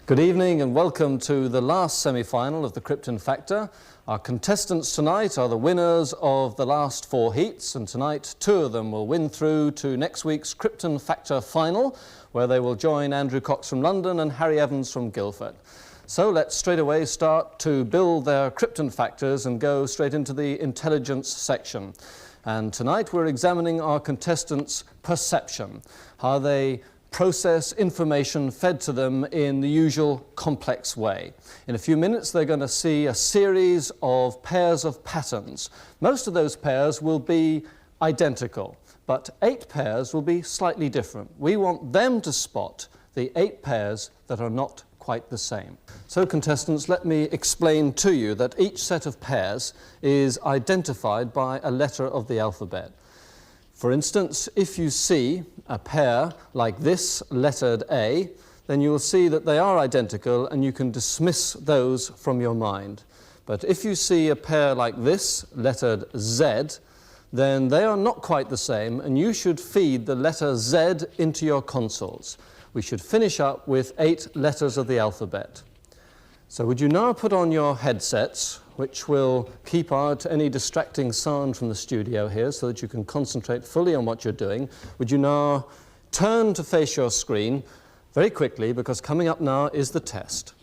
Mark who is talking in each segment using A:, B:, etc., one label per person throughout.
A: Good evening and welcome to the last semi-final of the Krypton Factor. Our contestants tonight are the winners of the last 4 heats, and tonight 2 of them will win through to next week's Krypton Factor final, where they will join Andrew Cox from London and Harry Evans from Guildford. So let's straight away start to build their Krypton Factors and go straight into the intelligence section. And tonight we're examining our contestants' perception, how they process information fed to them in the usual complex way. In a few minutes they're going to see a series of pairs of patterns. Most of those pairs will be identical, but 8 pairs will be slightly different. We want them to spot the 8 pairs that are not quite the same. So contestants, let me explain to you that each set of pairs is identified by a letter of the alphabet. For instance, if you see a pair like this, lettered A, then you will see that they are identical and you can dismiss those from your mind. But if you see a pair like this, lettered Z, then they are not quite the same and you should feed the letter Z into your consoles. We should finish up with 8 letters of the alphabet. So would you now put on your headsets, which will keep out any distracting sound from the studio here so that you can concentrate fully on what you're doing. Would you now turn to face your screen very quickly, because coming up now is the test.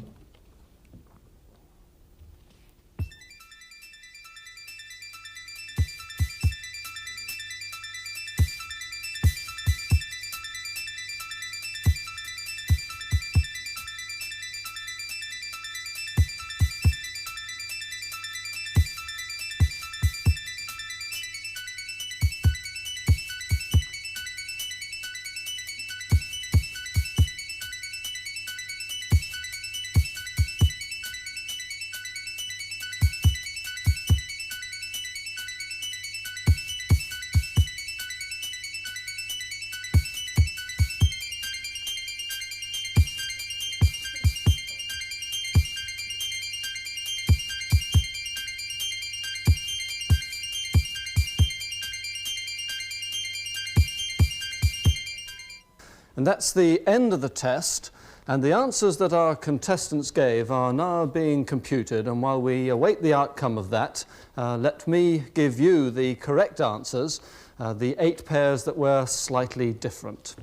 A: And that's the end of the test, and the answers that our contestants gave are now being computed, and while we await the outcome of that, let me give you the correct answers, the 8 pairs that were slightly different.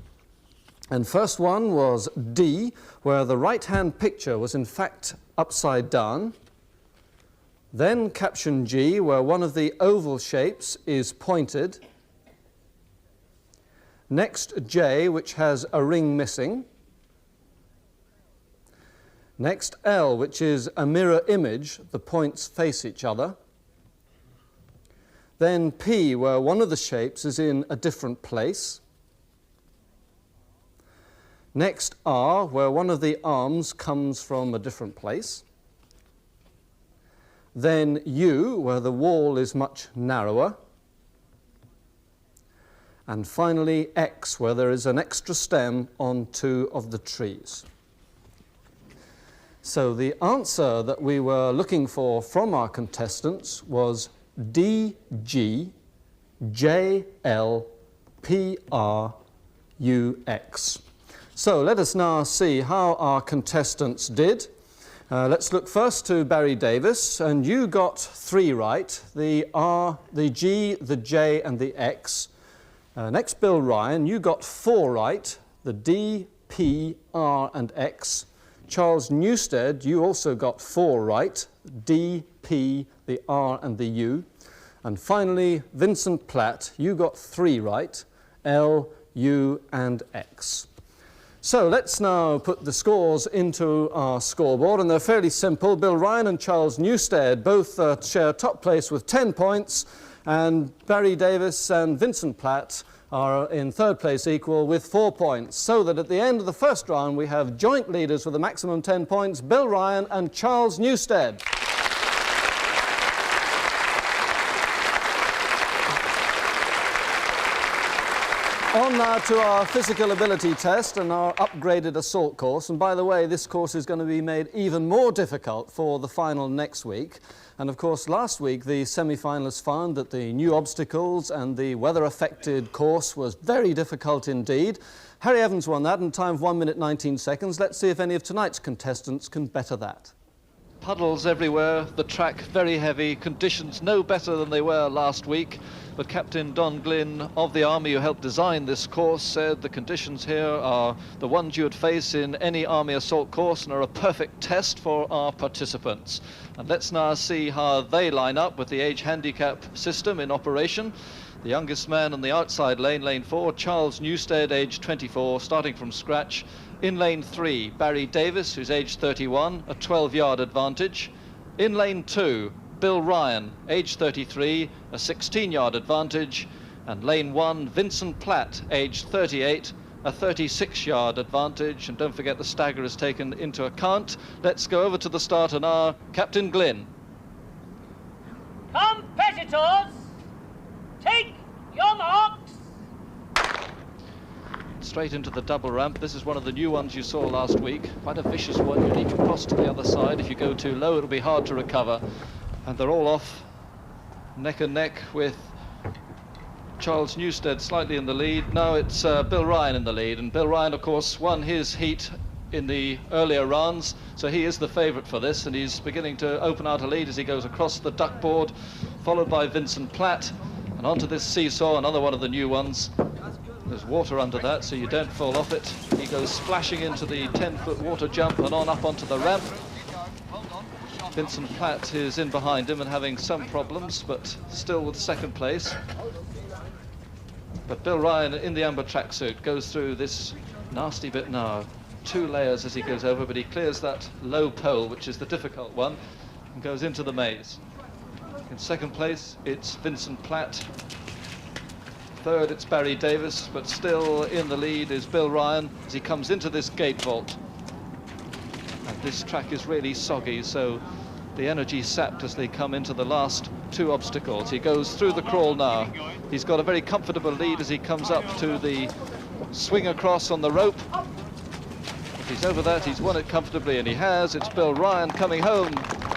A: And first one was D, where the right-hand picture was in fact upside down. Then caption G, where one of the oval shapes is pointed. Next, J, which has a ring missing. Next, L, which is a mirror image, the points face each other. Then P, where one of the shapes is in a different place. Next, R, where one of the arms comes from a different place. Then U, where the wall is much narrower. And finally, X, where there is an extra stem on 2 of the trees. So the answer that we were looking for from our contestants was D, G, J, L, P, R, U, X. So let us now see how our contestants did. Let's look first to Barry Davis, and you got 3 right, the R, the G, the J, and the X. Next, Bill Ryan, you got 4 right, the D, P, R, and X. Charles Newstead, you also got 4 right, D, P, the R, and the U. And finally, Vincent Platt, you got 3 right, L, U, and X. So let's now put the scores into our scoreboard, and they're fairly simple. Bill Ryan and Charles Newstead both share top place with 10 points, and Barry Davis and Vincent Platt are in 3rd place equal with 4 points, so that at the end of the first round we have joint leaders with a maximum 10 points, Bill Ryan and Charles Newstead. On now to our physical ability test and our upgraded assault course. And by the way, this course is going to be made even more difficult for the final next week. And of course, last week the semi-finalists found that the new obstacles and the weather-affected course was very difficult indeed. Harry Evans won that in time of 1 minute 19 seconds. Let's see if any of tonight's contestants can better that. Puddles everywhere, the track very heavy, conditions no better than they were last week. But Captain Don Glynn of the Army, who helped design this course, said the conditions here are the ones you would face in any Army assault course and are a perfect test for our participants. And let's now see how they line up with the age handicap system in operation. The youngest man in the outside lane, lane 4, Charles Newstead, age 24, starting from scratch. In lane 3, Barry Davis, who's age 31, a 12-yard advantage. In lane 2, Bill Ryan, age 33, a 16-yard advantage. And lane 1, Vincent Platt, age 38, a 36-yard advantage. And don't forget the stagger is taken into account. Let's go over to the starter now. Captain Glynn.
B: Competitors, take your marks.
A: Straight into the double ramp. This is one of the new ones you saw last week. Quite a vicious one. You need to cross to the other side. If you go too low, it'll be hard to recover. And they're all off neck and neck with Charles Newstead slightly in the lead. Now it's Bill Ryan in the lead. And Bill Ryan, of course, won his heat in the earlier rounds. So he is the favourite for this. And he's beginning to open out a lead as he goes across the duckboard, followed by Vincent Platt. And onto this seesaw, another one of the new ones. There's water under that, so you don't fall off it. He goes splashing into the 10-foot water jump and on up onto the ramp. Vincent Platt is in behind him and having some problems, but still with second place. But Bill Ryan in the amber tracksuit goes through this nasty bit now. 2 layers as he goes over, but he clears that low pole, which is the difficult one, and goes into the maze. In second place, it's Vincent Platt. Third, it's Barry Davis, but still in the lead is Bill Ryan as he comes into this gate vault. And this track is really soggy, so the energy sapped as they come into the last 2 obstacles. He goes through the crawl now. He's got a very comfortable lead as he comes up to the swing across on the rope. If he's over that, he's won it comfortably, and he has. It's Bill Ryan coming home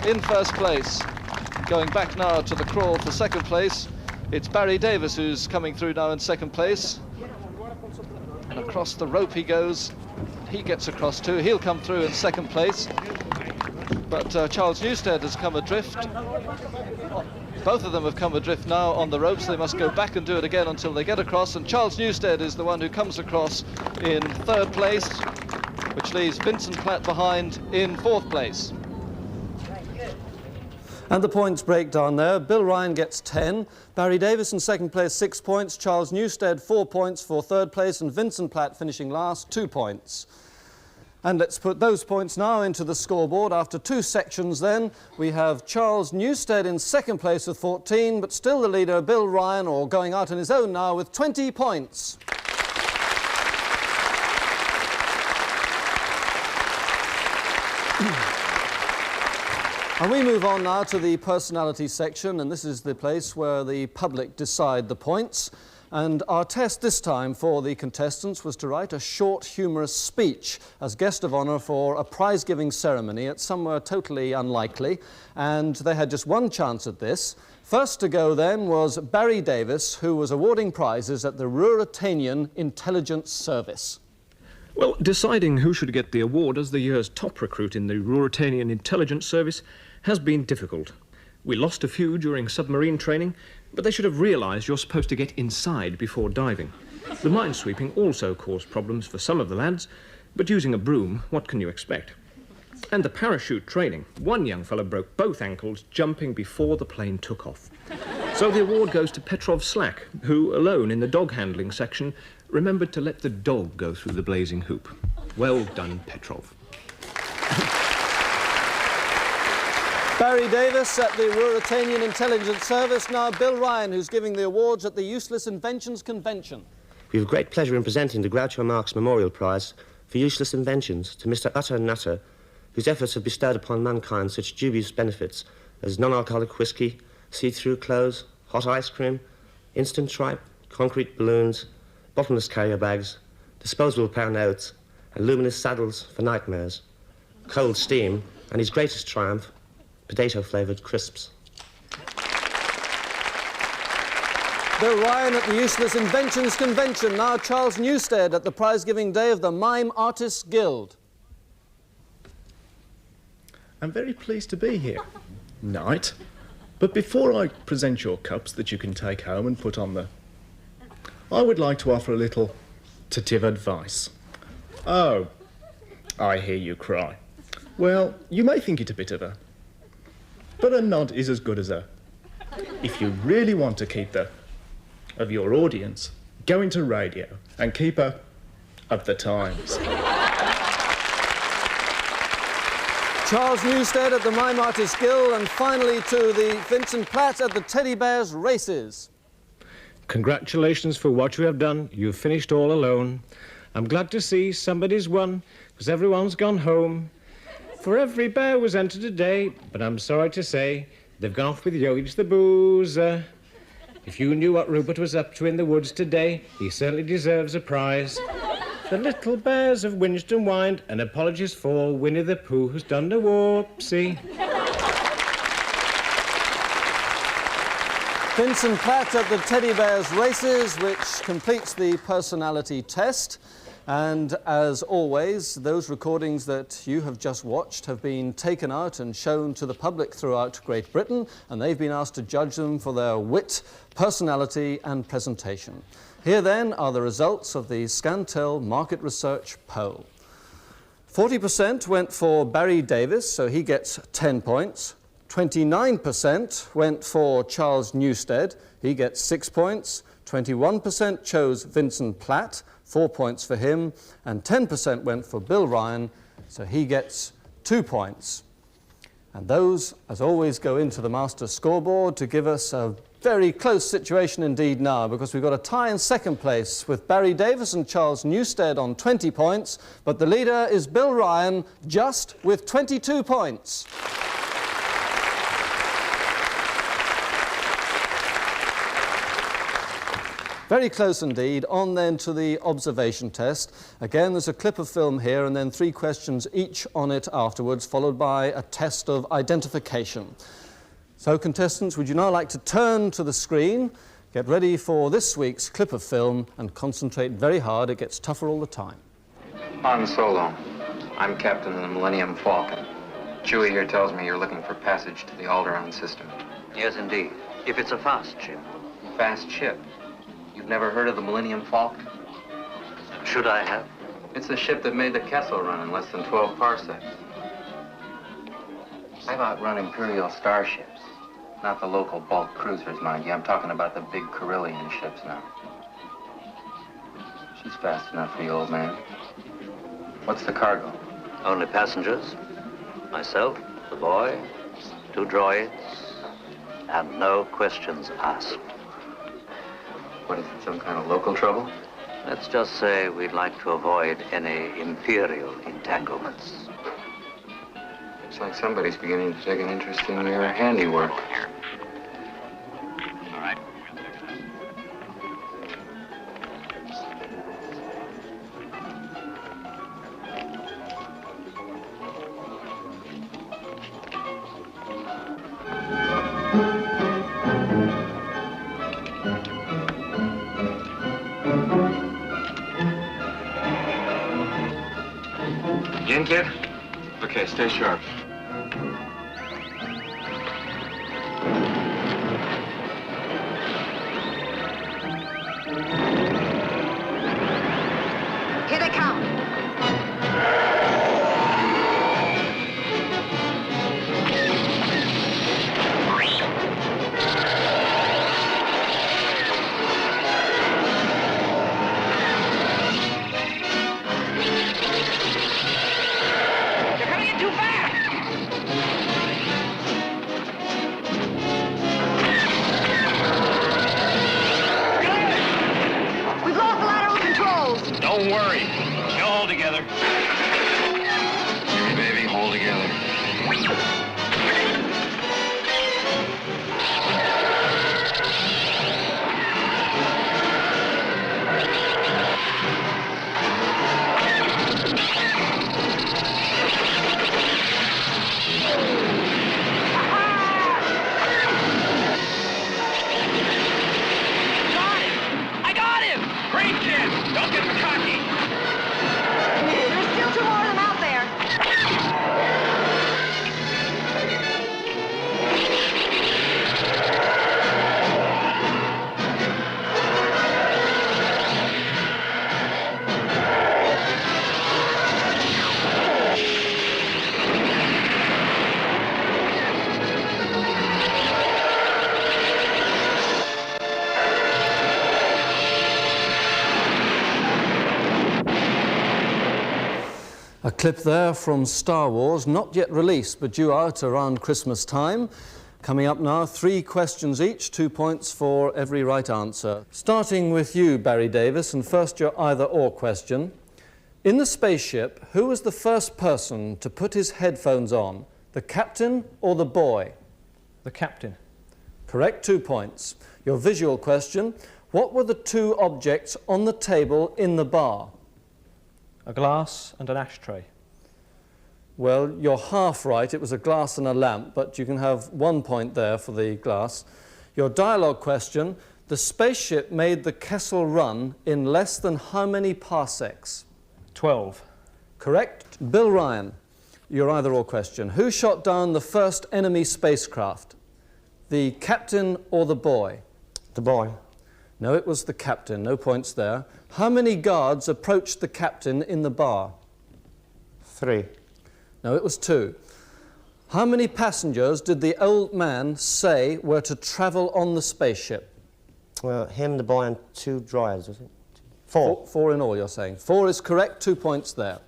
A: in first place. Going back now to the crawl for second place. It's Barry Davis who's coming through now in second place. And across the rope he goes. He gets across too. He'll come through in second place. But Charles Newstead has come adrift. Both of them have come adrift now on the ropes. They must go back and do it again until they get across. And Charles Newstead is the one who comes across in third place, which leaves Vincent Platt behind in fourth place. And the points break down there. Bill Ryan gets 10. Barry Davis in second place, 6 points. Charles Newstead, 4 points for third place. And Vincent Platt finishing last, 2 points. And let's put those points now into the scoreboard. After 2 sections then, we have Charles Newstead in second place with 14, but still the leader, Bill Ryan, or going out on his own now with 20 points. And we move on now to the personality section, and this is the place where the public decide the points. And our test this time for the contestants was to write a short, humorous speech as guest of honour for a prize-giving ceremony at somewhere totally unlikely, and they had just 1 chance at this. First to go then was Barry Davis, who was awarding prizes at the Ruritanian Intelligence Service.
C: Well, deciding who should get the award as the year's top recruit in the Ruritanian Intelligence Service has been difficult. We lost a few during submarine training, but they should have realised you're supposed to get inside before diving. The minesweeping also caused problems for some of the lads, but using a broom, what can you expect? And the parachute training. 1 young fellow broke both ankles jumping before the plane took off. So the award goes to Petrov Slack, who, alone in the dog handling section, remembered to let the dog go through the blazing hoop. Well done, Petrov.
A: Barry Davis at the Ruritanian Intelligence Service. Now Bill Ryan, who's giving the awards at the Useless Inventions Convention.
D: We have great pleasure in presenting the Groucho Marx Memorial Prize for Useless Inventions to Mr. Utter Nutter, whose efforts have bestowed upon mankind such dubious benefits as non-alcoholic whiskey, see-through clothes, hot ice cream, instant tripe, concrete balloons, bottomless carrier bags, disposable pound notes, and luminous saddles for nightmares, cold steam, and his greatest triumph, potato-flavoured crisps.
A: Bill Ryan at the Useless Inventions Convention. Now Charles Newstead at the prize-giving day of the Mime Artists Guild.
E: I'm very pleased to be here, Knight. But before I present your cups that you can take home and put on I would like to offer a little tentative advice. Oh, I hear you cry. Well, you may think it a bit but a nod is as good as if you really want to keep of your audience, go into radio and keep of the times.
A: Charles Newstead at the Mime Artists Guild, and finally to the Vincent Platt at the Teddy Bears Races.
F: Congratulations for what you have done. You've finished all alone. I'm glad to see somebody's won, because everyone's gone home. For every bear was entered today, but I'm sorry to say they've gone off with Yogi the boozer. If you knew what Rupert was up to in the woods today, he certainly deserves a prize. The little bears have whinged and whined, and apologies for Winnie the Pooh, who's done a whoopsie.
A: Vincent Platt at the Teddy Bears Races, which completes the personality test. And as always, those recordings that you have just watched have been taken out and shown to the public throughout Great Britain, and they've been asked to judge them for their wit, personality and presentation. Here then are the results of the Scantel Market Research poll. 40% went for Barry Davis, so he gets 10 points. 29% went for Charles Newstead, he gets 6 points. 21% chose Vincent Platt, 4 points for him, and 10% went for Bill Ryan, so he gets 2 points. And those, as always, go into the master scoreboard to give us a very close situation indeed now, because we've got a tie in second place with Barry Davis and Charles Newstead on 20 points, but the leader is Bill Ryan, just with 22 points. Very close indeed. On then to the observation test. Again, there's a clip of film here and then 3 questions each on it afterwards, followed by a test of identification. So contestants, would you now like to turn to the screen, get ready for this week's clip of film and concentrate very hard. It gets tougher all the time.
G: Han Solo. I'm captain of the Millennium Falcon. Chewie here tells me you're looking for passage to the Alderaan system.
H: Yes, indeed. If it's a fast ship.
G: Fast ship? You've never heard of the Millennium Falcon?
H: Should I have?
G: It's the ship that made the Kessel run in less than 12 parsecs. I've outrun Imperial starships. Not the local bulk cruisers, mind you. I'm talking about the big Carillion ships now. She's fast enough for you, old man. What's the cargo?
H: Only passengers. Myself, the boy, 2 droids, and no questions asked.
G: What is it, some kind of local trouble?
H: Let's just say we'd like to avoid any Imperial entanglements.
G: Looks like somebody's beginning to take an interest in your handiwork.
H: All right.
G: In, kid? Okay, stay sharp.
I: Here they come.
B: You're coming in too fast!
A: A clip there from Star Wars, not yet released, but due out around Christmas time. Coming up now, 3 questions each, 2 points for every right answer. Starting with you, Barry Davis, and first your either-or question. In the spaceship, who was the first person to put his headphones on? The captain or the boy?
C: The captain.
A: Correct, 2 points. Your visual question, what were the 2 objects on the table in the bar?
C: A glass and an ashtray.
A: Well, you're half right. It was a glass and a lamp, but you can have 1 point there for the glass. Your dialogue question, the spaceship made the Kessel Run in less than how many parsecs?
C: 12.
A: Correct. Bill Ryan, your either-or question. Who shot down the first enemy spacecraft? The captain or the boy?
D: The boy.
A: No, it was the captain. No points there. How many guards approached the captain in the bar?
D: 3.
A: No, it was 2. How many passengers did the old man say were to travel on the spaceship?
D: Well, him, the boy, and 2 dryers, was it? 4.
A: 4 in all, you're saying. 4 is correct, 2 points there.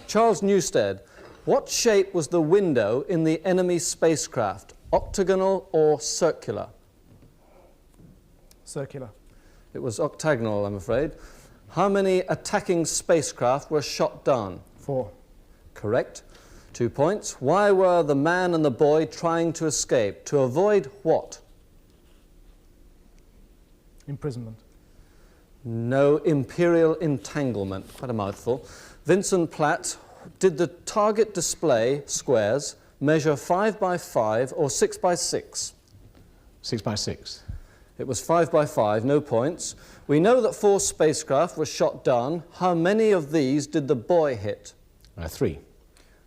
A: Charles Newstead, what shape was the window in the enemy spacecraft? Octagonal or circular?
I: Circular.
A: It was octagonal, I'm afraid. How many attacking spacecraft were shot down?
I: 4.
A: Correct. 2 points. Why were the man and the boy trying to escape? To avoid what?
I: Imprisonment.
A: No, imperial entanglement. Quite a mouthful. Vincent Platt, did the target display squares measure 5 by 5 or 6 by 6?
F: 6 by 6.
A: It was 5 by 5, no points. We know that 4 spacecraft were shot down. How many of these did the boy hit?
F: 3.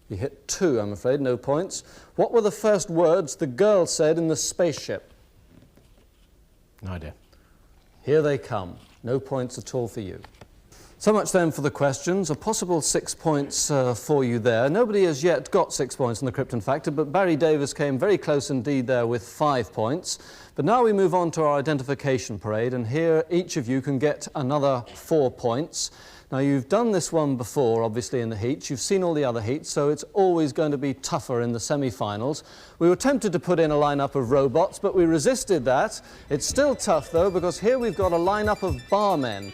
A: He hit 2, I'm afraid, no points. What were the first words the girl said in the spaceship?
F: No idea.
A: Here they come. No points at all for you. So much then for the questions. A possible 6 points for you there. Nobody has yet got 6 points in the Krypton Factor, but Barry Davis came very close indeed there with 5 points. But now we move on to our identification parade, and here each of you can get another 4 points. Now, you've done this one before, obviously, in the heats. You've seen all the other heats, so it's always going to be tougher in the semi-finals. We were tempted to put in a lineup of robots, but we resisted that. It's still tough, though, because here we've got a lineup of barmen.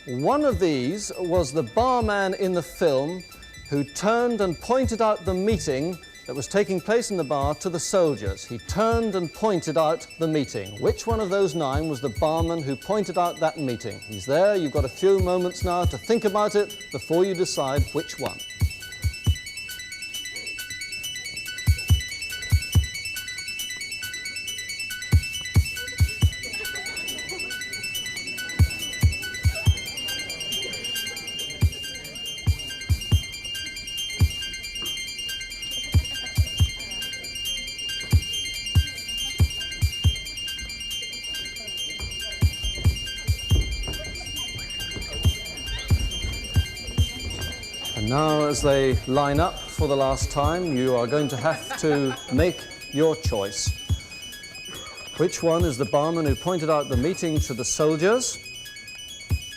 A: One of these was the barman in the film who turned and pointed out the meeting that was taking place in the bar to the soldiers. He turned and pointed out the meeting. Which one of those 9 was the barman who pointed out that meeting? He's there. You've got a few moments now to think about it before you decide which one. Now, as they line up for the last time, you are going to have to make your choice. Which one is the barman who pointed out the meeting to the soldiers?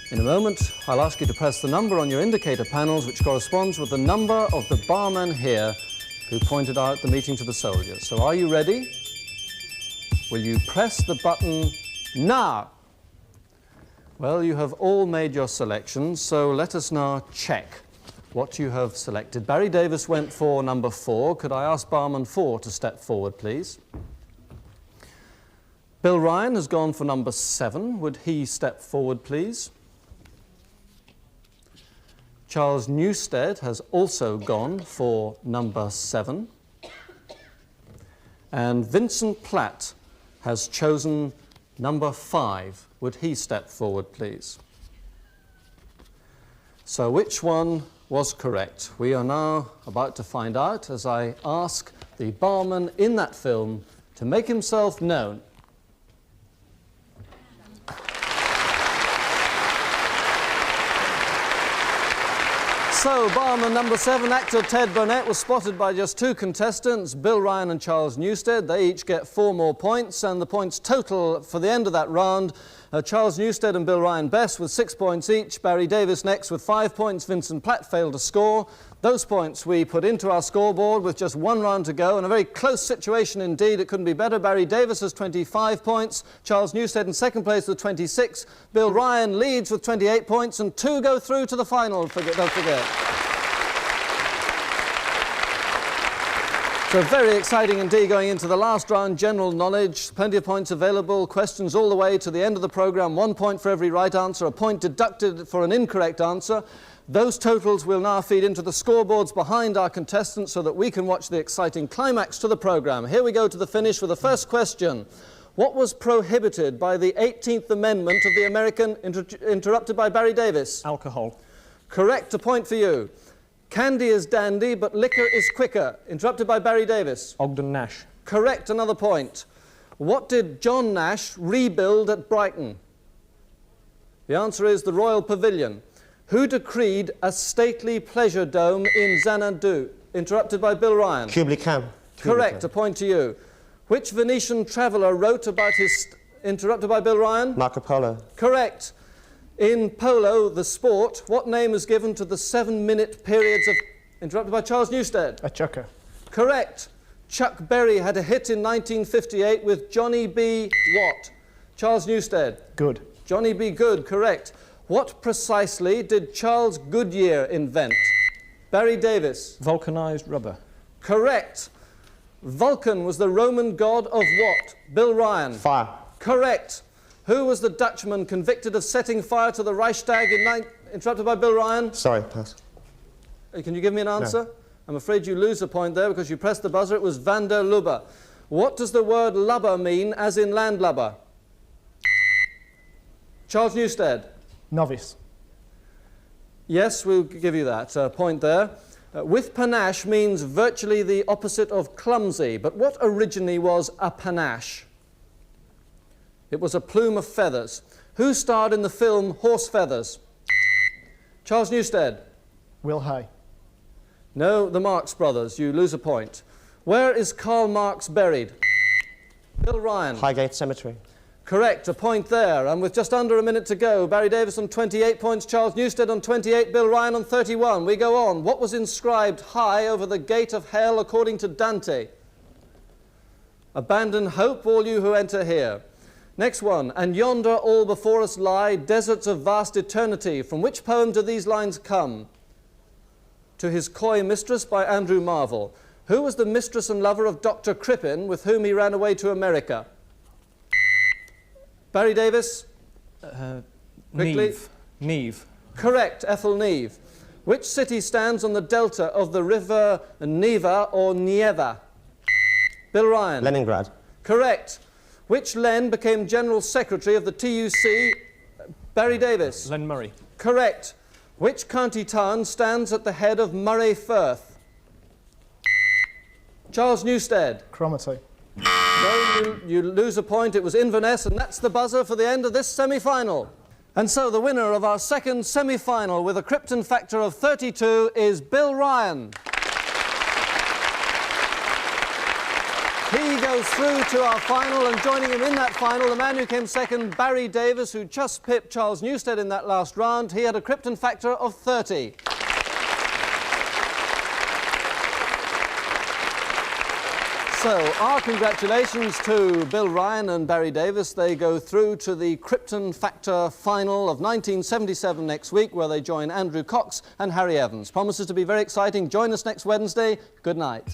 A: In a moment, I'll ask you to press the number on your indicator panels, which corresponds with the number of the barman here who pointed out the meeting to the soldiers. So are you ready? Will you press the button now? Well, you have all made your selections, so let us now check what you have selected. Barry Davis went for number 4. Could I ask barman 4 to step forward, please? Bill Ryan has gone for number 7. Would he step forward, please? Charles Newstead has also gone for number 7. And Vincent Platt has chosen number 5. Would he step forward, please? So which one was correct? We are now about to find out as I ask the barman in that film to make himself known. So, barman number 7, actor Ted Burnett, was spotted by just 2 contestants, Bill Ryan and Charles Newstead. They each get 4 more points, and the points total for the end of that round, Charles Newstead and Bill Ryan best with 6 points each, Barry Davis next with 5 points, Vincent Platt failed to score. Those points we put into our scoreboard with just one round to go, and a very close situation indeed. It couldn't be better. Barry Davis has 25 points, Charles Newstead in second place with 26, Bill Ryan leads with 28 points, and 2 go through to the final, don't forget. So very exciting indeed going into the last round. General knowledge, plenty of points available, questions all the way to the end of the programme, 1 point for every right answer, a point deducted for an incorrect answer. Those totals will now feed into the scoreboards behind our contestants so that we can watch the exciting climax to the programme. Here we go to the finish with the first question. What was prohibited by the 18th Amendment of the American, interrupted by Barry Davis?
C: Alcohol.
A: Correct, a point for you. Candy is dandy, but liquor is quicker. Interrupted by Barry Davis.
C: Ogden Nash.
A: Correct, another point. What did John Nash rebuild at Brighton? The answer is the Royal Pavilion. Who decreed a stately pleasure dome in Xanadu? Interrupted by Bill Ryan.
D: Kublai Khan.
A: Correct, a point to you. Which Venetian traveller wrote about his... Interrupted by Bill Ryan.
D: Marco Polo.
A: Correct. In polo, the sport, what name is given to the 7-minute periods of... Interrupted by Charles Newstead.
E: A chucker.
A: Correct. Chuck Berry had a hit in 1958 with Johnny B. What? Charles Newstead.
E: Good.
A: Johnny B. Good, correct. What precisely did Charles Goodyear invent? Barry Davis.
C: Vulcanized rubber.
A: Correct. Vulcan was the Roman god of what? Bill Ryan.
D: Fire.
A: Correct. Who was the Dutchman convicted of setting fire to the Reichstag in... Interrupted by Bill Ryan.
D: Sorry, pass.
A: Can you give me an answer?
D: No.
A: I'm afraid you lose a point there because you pressed the buzzer. It was van der Lubbe. What does the word lubber mean as in landlubber? Charles Newstead.
E: Novice.
A: Yes, we'll give you that point there. With panache means virtually the opposite of clumsy, but what originally was a panache? It was a plume of feathers. Who starred in the film Horse Feathers? Charles Newstead.
E: Will Hay.
A: No, the Marx Brothers. You lose a point. Where is Karl Marx buried? Bill Ryan.
D: Highgate Cemetery.
A: Correct, a point there. And with just under a minute to go, Barry Davis on 28 points, Charles Newstead on 28, Bill Ryan on 31. We go on. What was inscribed high over the gate of hell according to Dante? Abandon hope, all you who enter here. Next one. And yonder all before us lie, deserts of vast eternity. From which poem do these lines come? To His Coy Mistress by Andrew Marvell. Who was the mistress and lover of Dr. Crippen, with whom he ran away to America? Barry Davis? Quickly.
C: Neve.
A: Correct, Ethel Neve. Which city stands on the delta of the river Neva or Nieva? Bill Ryan.
D: Leningrad.
A: Correct. Which Len became General Secretary of the TUC? Barry Davis.
C: Len Murray.
A: Correct. Which county town stands at the head of Murray Firth? Charles Newstead.
E: Cromarty.
A: No, you lose a point. It was Inverness, and that's the buzzer for the end of this semi-final. And so the winner of our second semi-final with a Krypton Factor of 32 is Bill Ryan. He goes through to our final, and joining him in that final, the man who came second, Barry Davis, who just pipped Charles Newstead in that last round. He had a Krypton Factor of 30. So, our congratulations to Bill Ryan and Barry Davis. They go through to the Krypton Factor final of 1977 next week, where they join Andrew Cox and Harry Evans. Promises to be very exciting. Join us next Wednesday. Good night.